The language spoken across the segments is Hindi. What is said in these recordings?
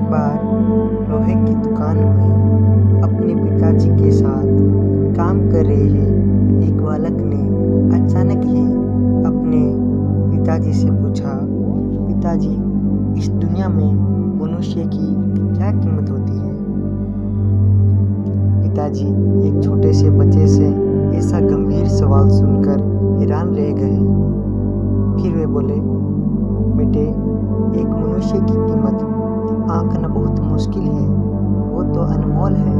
बार लोहे की दुकान में अपने पिताजी के साथ काम कर रहे एक बालक ने अचानक ही अपने पिताजी से पूछा, पिताजी, इस दुनिया में मनुष्य की क्या कीमत होती है? पिताजी एक छोटे से बच्चे से ऐसा गंभीर सवाल सुनकर हैरान रह गए। फिर वे बोले, बेटे, एक मनुष्य की कीमत आंकना बहुत मुश्किल है, वो तो अनमोल है।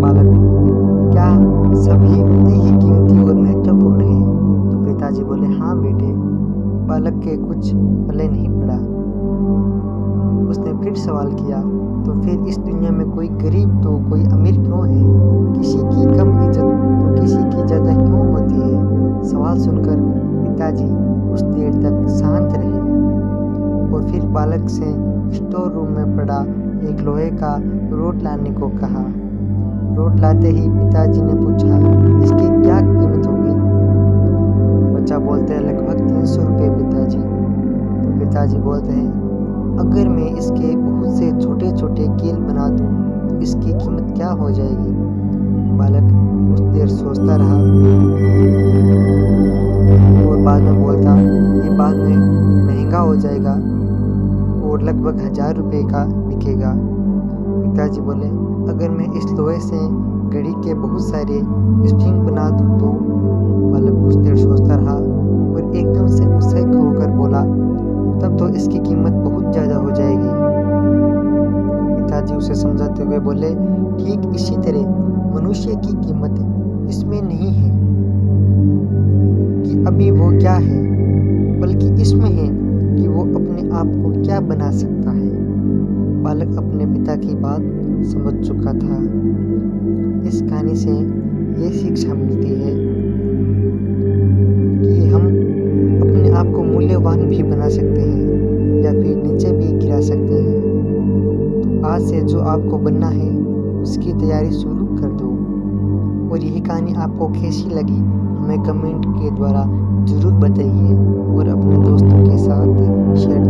बालक, क्या सभी उतने ही कीमती और महत्वपूर्ण हैं? तो पिताजी बोले, हाँ बेटे। बालक के कुछ पल्ले नहीं पड़ा। उसने फिर सवाल किया, तो फिर इस दुनिया में कोई गरीब तो कोई अमीर क्यों है? किसी की कम इज्जत तो किसी की ज़्यादा क्यों होती है? सवाल सुनकर पिताजी कुछ देर तक शांत रहे और फिर बालक से स्टोर रूम में पड़ा एक लोहे का रोड लाने को कहा। रोड लाते ही पिताजी ने पूछा, इसकी क्या कीमत होगी? बच्चा बोलते हैं, लगभग 300 रुपये पिताजी। तो पिताजी बोलते हैं, अगर मैं इसके बहुत से छोटे छोटे कील बना दूं तो इसकी कीमत क्या हो जाएगी? बालक कुछ देर सोचता रहा और बाद में बोलता, ये बाद में महंगा हो जाएगा और लगभग 1000 रुपये का बिकेगा। पिताजी बोले, अगर मैं इस लोहे से घड़ी के बहुत सारे स्प्रिंग बना दूं तो? बालक कुछ देर सोचता रहा और एकदम से गुस्से होकर बोला, तब तो इसकी कीमत बहुत ज़्यादा हो जाएगी। पिताजी उसे समझाते हुए बोले, ठीक इसी तरह मनुष्य की कीमत इसमें नहीं है कि अभी वो क्या है, बल्कि इसमें है कि वो अपने आप को क्या बना सकता है। बालक अपने पिता की बात समझ चुका था। इस कहानी से ये शिक्षा मिलती है कि हम अपने आप को मूल्यवान भी बना सकते हैं या फिर नीचे भी गिरा सकते हैं। तो आज से जो आपको बनना है उसकी तैयारी शुरू कर दो। और यही कहानी आपको कैसी लगी हमें कमेंट के द्वारा ज़रूर बताइए और अपने दोस्तों के साथ शेयर